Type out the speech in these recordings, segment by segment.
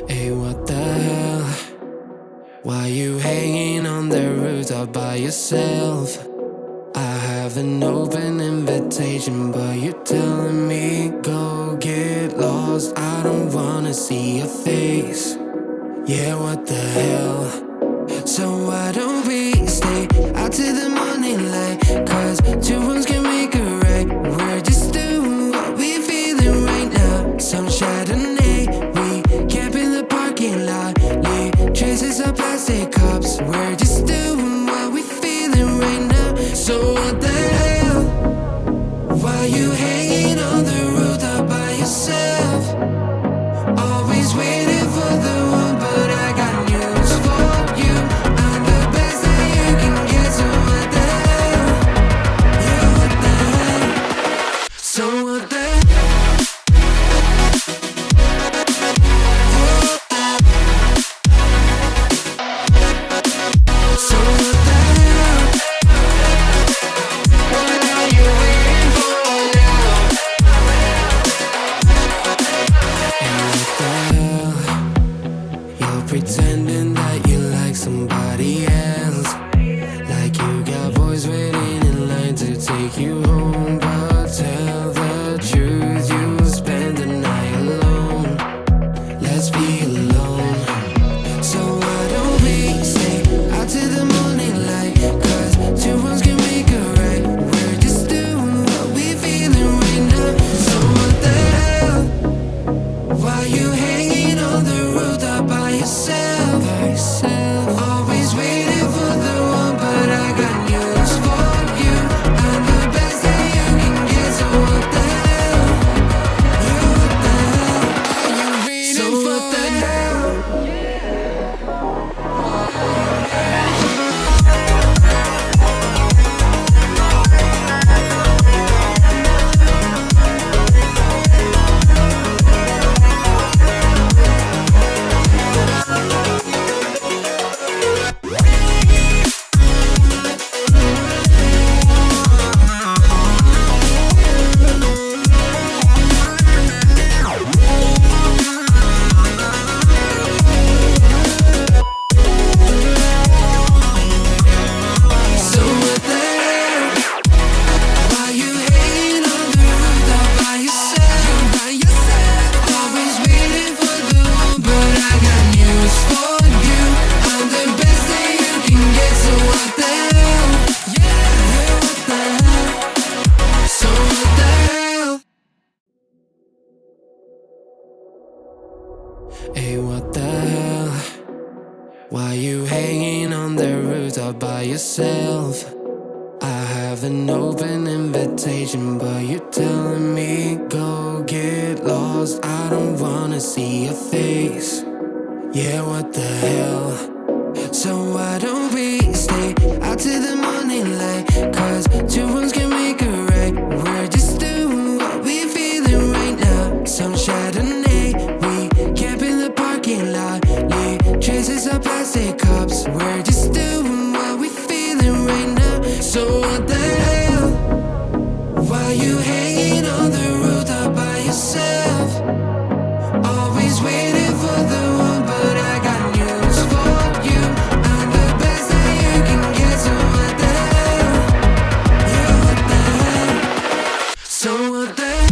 Hey, what the hell? Why you hanging on the rooftop by yourself? I have an open invitation, but you're telling me go get lost. I don't wanna see your face. Yeah, what the hell? So why don't we stay out till the morning light? Cause two wrongs can make a right. We're just doing what we feeling right now. Some Chardonnay, we camp in the parking lot. Leave traces of plastic cups. We're just doing what we feeling right now. So what the hell? Why you hanging on the rooftop by yourself? Always waiting for the one, but I got news for you. I'm the best that you can get, so what the hell? Yeah, what the hell? So what the hell? So what the hell? What are you waiting for now? And what the hell? You're pretending that you like somebody else, like you got boys waiting in line to take you home. But tell the truth, you spend the night alone. Let's be alone. So why don't we stay out till the morning light? Cause two wrongs can make a right. We're just doing what we feeling right now. So what the hell? Why you hanging on the rooftop by yourself? Always waiting for the one, but I got news for you. I'm the best that you can get, so what the hell? Yeah, what the hell? Are you waiting so for what the hell? So what the hell? Why you hanging on the rooftop by yourself? Always waiting for the one, but I got news for you. I'm the best that you can get, so what the hell? Yeah, what the hell? So what the hell? Hey, what the hell? Why you hanging on the rooftop by yourself? I have an open invitation, but you're telling me go get lost. I don't wanna see your face. Yeah, what the hell? So why don't we stay out till the morning light? Cause two wrongs can make a right. We're just doing what we feeling right now. Some Chardonnay, we camp in the parking lot. Leave traces of plastic cups. We're just doing what we feeling right now. So what the hell? Why you hanging on the rooftop by yourself? Always waiting for the one, but I got news for you. I'm the best that you can get, so what the hell? Yeah, what the hell? So what the hell?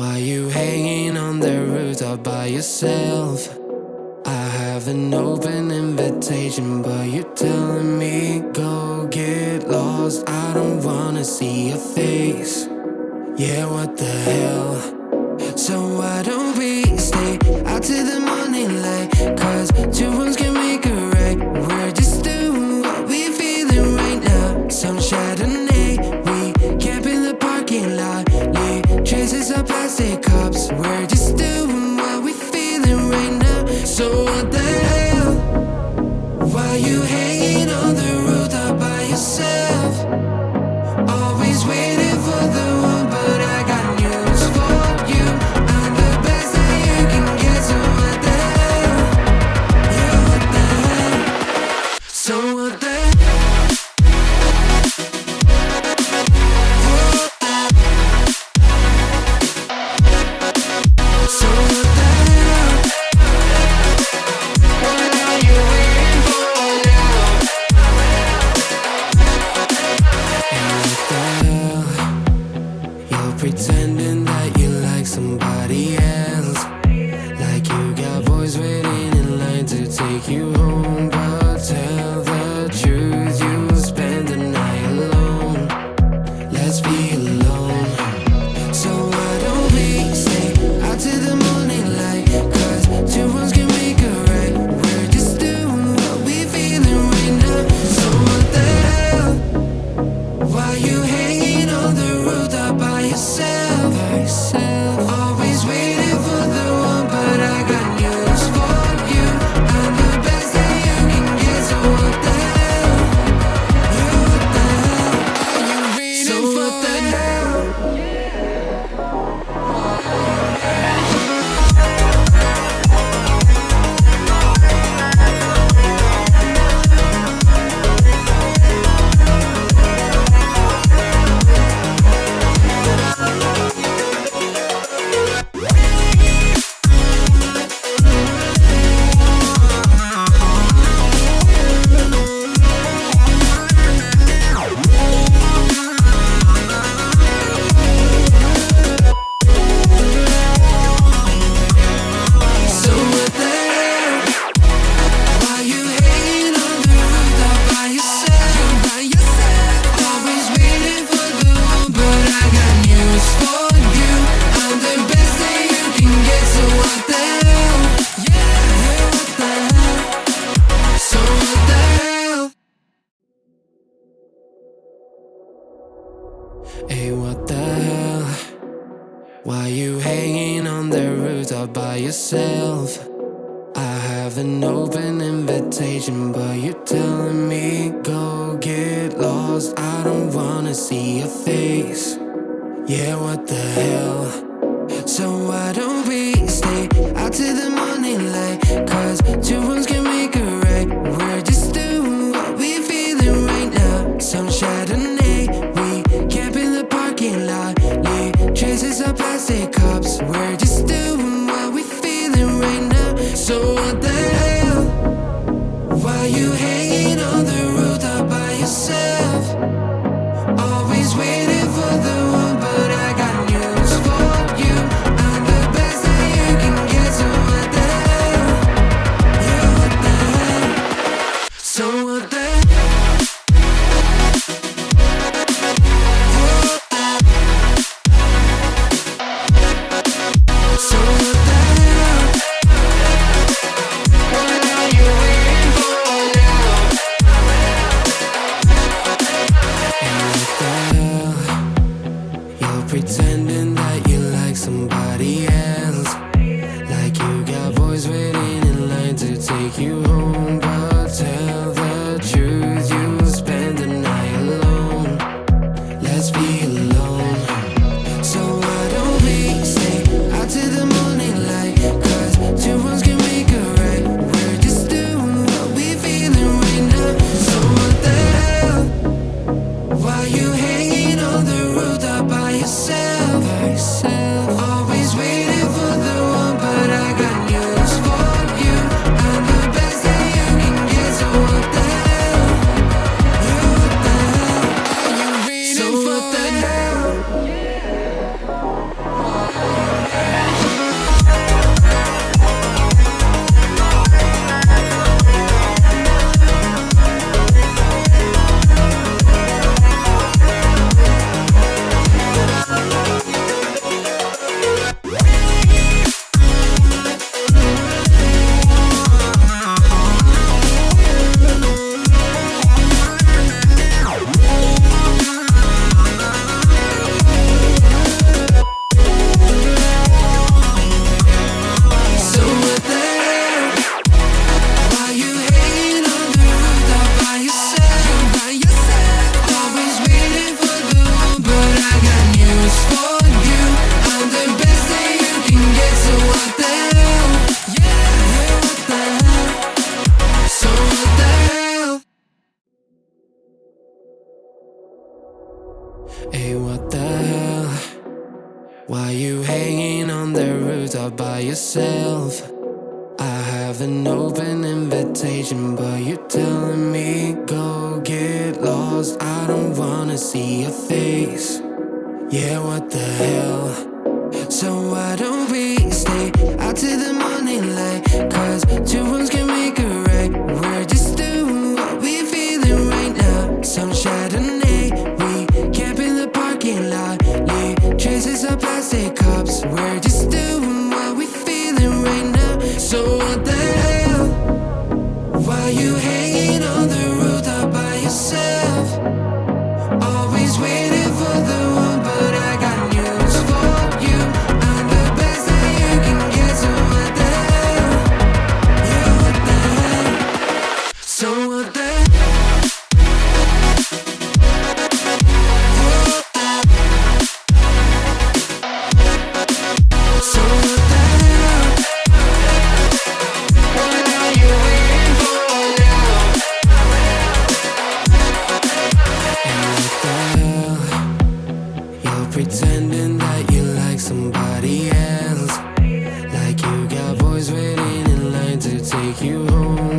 Why you hanging on the rooftop by yourself? I have an open invitation, but you're telling me go get lost. I don't wanna see your face. Yeah, what the hell? So why don't we stay out till the morning light? Cause two wrongs can make a right. We're just doing what we feeling right now. Some Chardonnay, we camp in the parking lot. Leave traces of plastic cups. We're just doing what we feeling right now. So what the hell? Why you hanging on the rooftop by yourself? Always waiting for the one, but I got news for you. I'm the best that you can get, so what the hell? Yeah, what the hell? So what the hell? So what the hell? What are you waiting for now? And what the hell? You're pretending that you like somebody else, like you got boys waiting in line to take you home. But tell the truth, you'll spend the night alone. Let's be alone. So why don't we stay out till the morning light? Cause two wrongs can make a right. We're just doing what we feeling right now. So what the hell? Why you hanging on the rooftop by yourself? Always waiting for the one, but I got news for you. I'm the best that you can get, so what the hell? Yeah, what the hell? Are you ready so for what the hell? So what the hell? Why you hanging on the rooftop by yourself? Always waiting for the one, but I got news for you. I'm the best that you can get, so what the hell? Yeah, what the hell? So what the hell? Hey, what the hell? Why you hanging on the rooftop by yourself? I have an open invitation, but you're telling me go get lost. I don't wanna see your face. Yeah, what the hell? So why don't we stay out till the morning light? Cause two wrongs can make a right. We're just doing what we feeling right now. Some Chardonnay, we camp in the parking lot. Leave traces of plastic cups. We're just doing what we feeling right now. So what the hell? Why you hanging on the rooftop by yourself? Always waiting for the one, but I got news for you. I'm the best that you can get, so what the hell? Yeah, what the hell? So what the hell? So what the hell? on the rooftop by yourself. I have an open invitation, but you're telling me go get lost. I don't wanna see your face. Yeah, what the hell? So why don't we stay out till the morning light? Cause two wrongs can make a right. We're just doing what we're feeling right now. Some Chardonnay, we camp in the parking lot. Leave traces of plastic cups. We're just doing what we're feeling right now. So what the hell? Why you hanging on the rooftop by yourself? Always waiting for the one, but I got news for you. I'm the best that you can get, so what the hell? Yeah, what the hell? So what the hell? So what the hell? What are you waiting for now? And what the hell? You're pretending that you like somebody else, like you got boys waiting in line to take you home.